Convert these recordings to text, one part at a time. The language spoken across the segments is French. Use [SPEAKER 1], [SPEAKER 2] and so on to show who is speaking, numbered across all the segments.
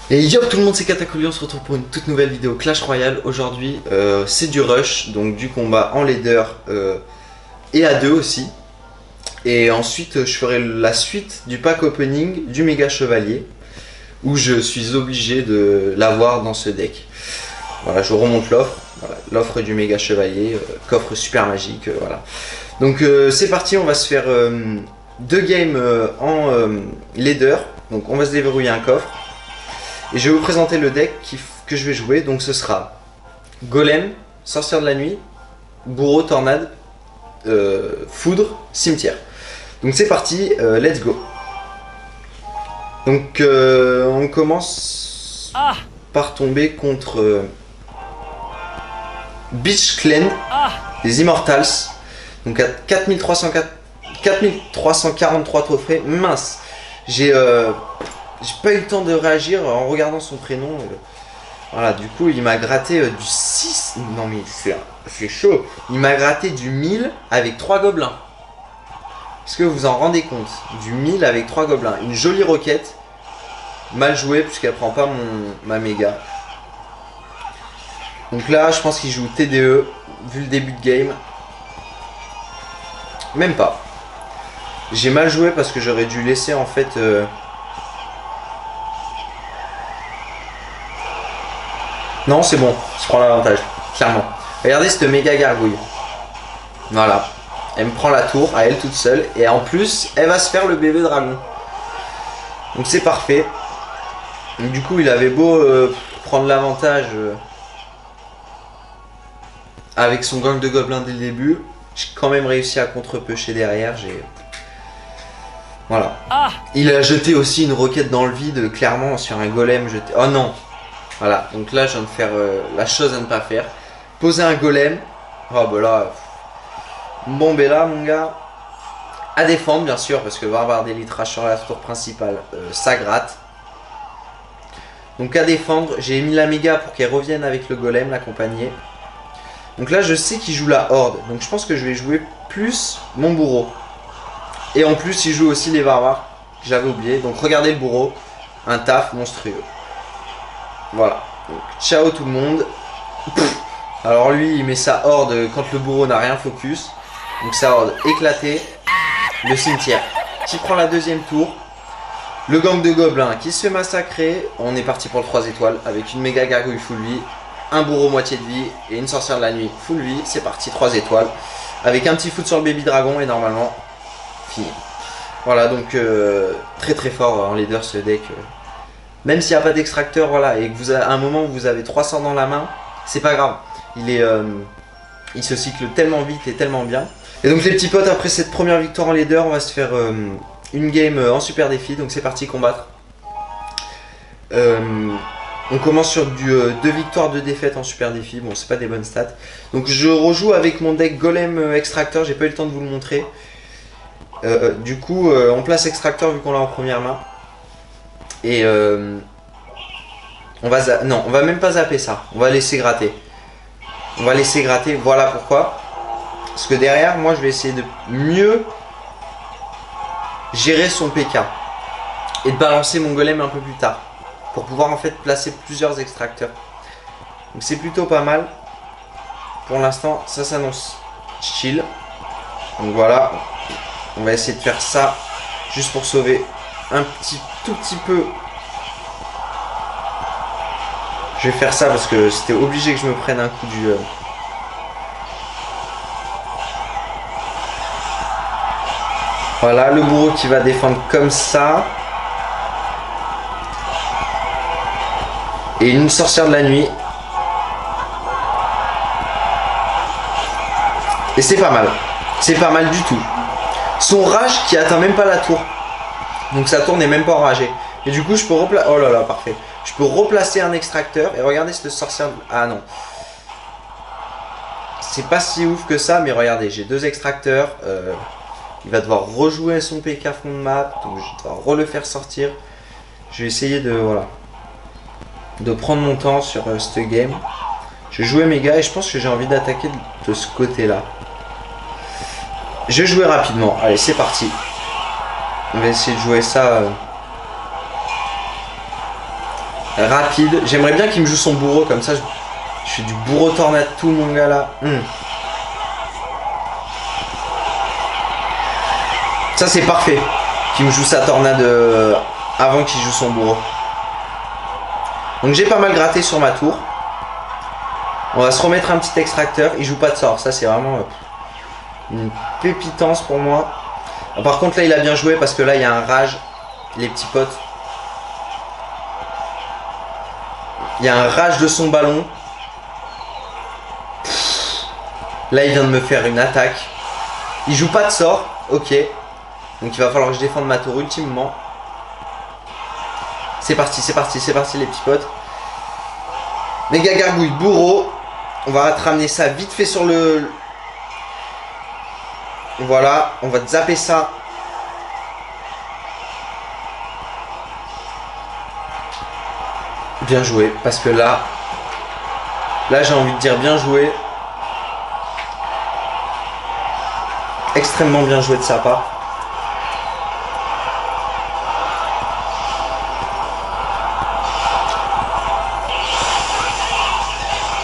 [SPEAKER 1] Et yo tout le monde, c'est Katakouli, on se retrouve pour une toute nouvelle vidéo Clash Royale. Aujourd'hui c'est du rush, donc du combat en leader et à deux aussi. Et ensuite je ferai la suite du pack opening du méga chevalier, où je suis obligé de l'avoir dans ce deck. Voilà, je vous remonte l'offre, voilà, l'offre du méga chevalier, coffre super magique, voilà. Donc c'est parti, on va se faire deux games en leader. Donc on va se déverrouiller un coffre. Et je vais vous présenter le deck que je vais jouer. Donc ce sera Golem, Sorcière de la Nuit, Bourreau, Tornade, Foudre, Cimetière. Donc c'est parti, let's go. Donc on commence par tomber contre Beach Clan des Immortals. Donc à 4343 trophées. Mince, j'ai pas eu le temps de réagir en regardant son prénom. Voilà, du coup il m'a gratté du 6. Non mais c'est chaud. Il m'a gratté du 1000 avec 3 gobelins. Est-ce que vous vous en rendez compte? Du 1000 avec 3 gobelins. Une jolie roquette. Mal jouée puisqu'elle prend pas ma méga. Donc là je pense qu'il joue TDE. Vu le début de game. Même pas. J'ai mal joué parce que j'aurais dû laisser en fait... Non, c'est bon, je prends l'avantage, clairement. Regardez cette méga gargouille. Voilà. Elle me prend la tour à elle toute seule. Et en plus, elle va se faire le bébé dragon. Donc c'est parfait. Donc, du coup, il avait beau prendre l'avantage avec son gang de gobelins dès le début. J'ai quand même réussi à contre-pêcher derrière. Voilà. Il a jeté aussi une roquette dans le vide, clairement, sur un golem jeté. Oh non! Voilà, donc là je viens de faire la chose à ne pas faire. Poser un golem. Oh bah là. Bon ben là mon gars. À défendre bien sûr, parce que Barbare d'élite rage sur la tour principale, ça gratte. Donc à défendre, j'ai mis la méga pour qu'elle revienne avec le golem, l'accompagner. Donc là je sais qu'il joue la horde, donc je pense que je vais jouer plus mon bourreau. Et en plus il joue aussi les barbares, que j'avais oublié. Donc regardez le bourreau, un taf monstrueux. Voilà, donc ciao tout le monde. Alors lui il met sa horde quand le bourreau n'a rien focus. Donc sa horde éclatée. Le cimetière qui prend la deuxième tour. Le gang de gobelins qui se fait massacrer. On est parti pour le 3 étoiles avec une méga gargouille full vie, un bourreau moitié de vie et une sorcière de la nuit full vie. C'est parti, 3 étoiles. Avec un petit foot sur le baby dragon et normalement fini. Voilà, donc très très fort en leader ce deck. Même s'il n'y a pas d'extracteur, voilà, et que vous à un moment où vous avez 300 dans la main, c'est pas grave. Il se cycle tellement vite et tellement bien. Et donc les petits potes, après cette première victoire en leader, on va se faire une game en super défi. Donc c'est parti, combattre. On commence sur du 2 victoires, 2 défaites en super défi. Bon, c'est pas des bonnes stats. Donc je rejoue avec mon deck golem extracteur. J'ai pas eu le temps de vous le montrer. Du coup, on place extracteur vu qu'on l'a en première main. Et on va même pas zapper ça. On va laisser gratter. On va laisser gratter. Voilà pourquoi. Parce que derrière, moi, je vais essayer de mieux gérer son PK et de balancer mon golem un peu plus tard pour pouvoir en fait placer plusieurs extracteurs. Donc c'est plutôt pas mal. Pour l'instant, ça s'annonce chill. Donc voilà, on va essayer de faire ça juste pour sauver un tout petit peu. Je vais faire ça parce que c'était obligé que je me prenne un coup du... Voilà, le bourreau qui va défendre comme ça. Et une sorcière de la nuit. Et c'est pas mal. C'est pas mal du tout. Son rage qui atteint même pas la tour. Donc sa tour n'est même pas enragée. Et du coup je peux replacer... Oh là là, parfait. Je peux replacer un extracteur. Et regardez cette sorcière... Ah non. C'est pas si ouf que ça. Mais regardez, j'ai 2 extracteurs. Il va devoir rejouer son PK fond de map. Donc je vais devoir le faire sortir. Je vais essayer de... Voilà. De prendre mon temps sur cette game. Je vais jouer mes gars. Et je pense que j'ai envie d'attaquer de ce côté là. Je vais jouer rapidement. Allez, c'est parti. On va essayer de jouer ça rapide. J'aimerais bien qu'il me joue son bourreau comme ça. Je fais du bourreau tornade tout mon gars là. Ça c'est parfait. Qu'il me joue sa tornade avant qu'il joue son bourreau. Donc j'ai pas mal gratté sur ma tour. On va se remettre un petit extracteur. Il joue pas de sort. Ça c'est vraiment une pépitance pour moi. Par contre là il a bien joué parce que là il y a un rage. Les petits potes. Il y a un rage de son ballon. Là il vient de me faire une attaque. Il joue pas de sort. Ok. Donc il va falloir que je défende ma tour ultimement. C'est parti, c'est parti, c'est parti les petits potes. Méga gargouille, bourreau. On va te ramener ça vite fait sur le... Voilà, on va te zapper ça. Bien joué, parce que là j'ai envie de dire bien joué. Extrêmement bien joué de sa part.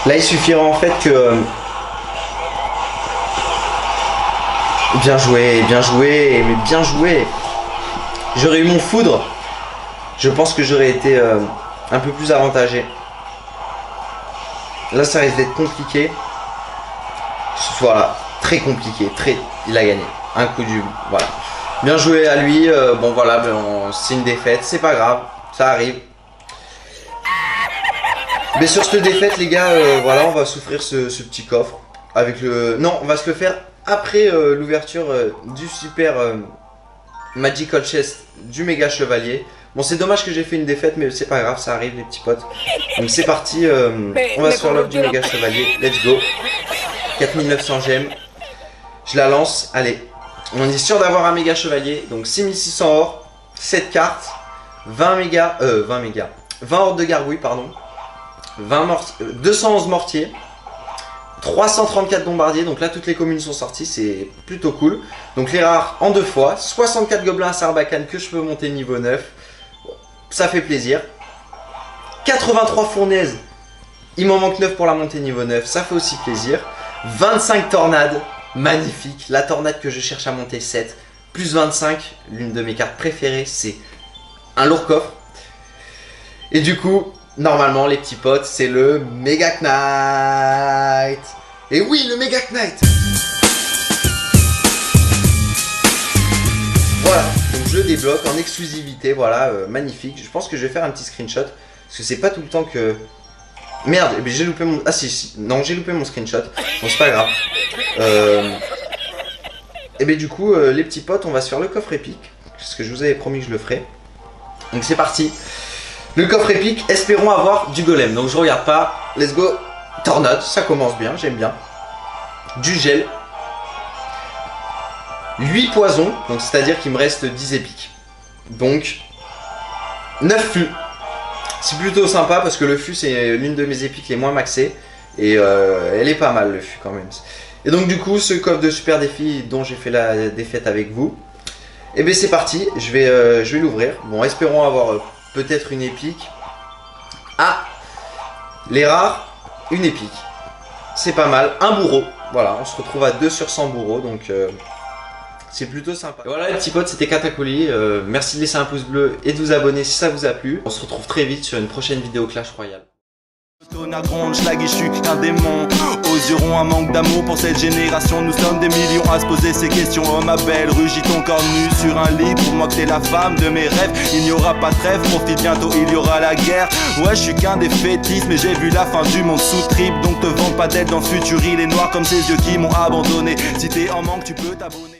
[SPEAKER 1] Là, il suffirait en fait que... Bien joué, mais bien joué. J'aurais eu mon foudre. Je pense que j'aurais été un peu plus avantagé. Là, ça risque d'être compliqué. Voilà, très compliqué. Il a gagné. Un coup du... Voilà. Bien joué à lui. Bon, voilà, c'est une défaite. C'est pas grave, ça arrive. Mais sur cette défaite les gars, voilà, on va s'offrir ce petit coffre avec le... Non, on va se le faire après l'ouverture du super Magical Chest du méga chevalier. Bon, c'est dommage que j'ai fait une défaite, mais c'est pas grave, ça arrive les petits potes. Donc c'est parti, on va se faire l'offre du méga chevalier, let's go. 4900 gemmes, je la lance, allez. On est sûr d'avoir un méga chevalier, donc 6600 or, 7 cartes, 20 hordes de gargouilles, pardon. 211 mortiers, 334 bombardiers, donc là toutes les communes sont sorties, c'est plutôt cool. Donc les rares en 2 fois, 64 gobelins à Sarbacane que je peux monter niveau 9, ça fait plaisir. 83 fournaises, il m'en manque 9 pour la montée niveau 9, ça fait aussi plaisir. 25 tornades, magnifique, la tornade que je cherche à monter 7, plus 25, l'une de mes cartes préférées, c'est un lourd coffre. Et du coup... Normalement les petits potes c'est le Mega Knight. Et oui le Mega Knight. Voilà, donc je le débloque en exclusivité, voilà, magnifique. Je pense que je vais faire un petit screenshot. Parce que c'est pas tout le temps que... Merde, j'ai loupé mon... Ah si, non j'ai loupé mon screenshot. Bon c'est pas grave. Et bien du coup les petits potes on va se faire le coffre épique. Parce que je vous avais promis que je le ferais. Donc c'est parti. Le coffre épique, espérons avoir du golem. Donc je regarde pas. Let's go. Tornade, ça commence bien, j'aime bien. Du gel. 8 poisons, donc c'est-à-dire qu'il me reste 10 épiques. Donc 9 fûts. C'est plutôt sympa parce que le fût c'est l'une de mes épiques les moins maxées. Et elle est pas mal le fût quand même. Et donc du coup ce coffre de super défi dont j'ai fait la défaite avec vous. Et bien c'est parti, je vais l'ouvrir. Bon, espérons avoir... peut-être une épique. Ah, les rares, une épique. C'est pas mal. Un bourreau. Voilà, on se retrouve à 2 sur 100 bourreaux. Donc, c'est plutôt sympa. Et voilà les petits potes, c'était Katakuri. Merci de laisser un pouce bleu et de vous abonner si ça vous a plu. On se retrouve très vite sur une prochaine vidéo Clash Royale.
[SPEAKER 2] Tonnerre gronde, schlag et je suis qu'un démon. Oseront un manque d'amour pour cette génération. Nous sommes des millions à se poser ces questions. Oh ma belle, rugis ton corps nu sur un lit. Pour moi que t'es la femme de mes rêves. Il n'y aura pas de trêve, profite bientôt, il y aura la guerre. Ouais, je suis qu'un des fétistes, mais j'ai vu la fin du monde sous trip. Donc te vends pas d'être dans le futur, il est noir comme ces yeux qui m'ont abandonné. Si t'es en manque, tu peux t'abonner.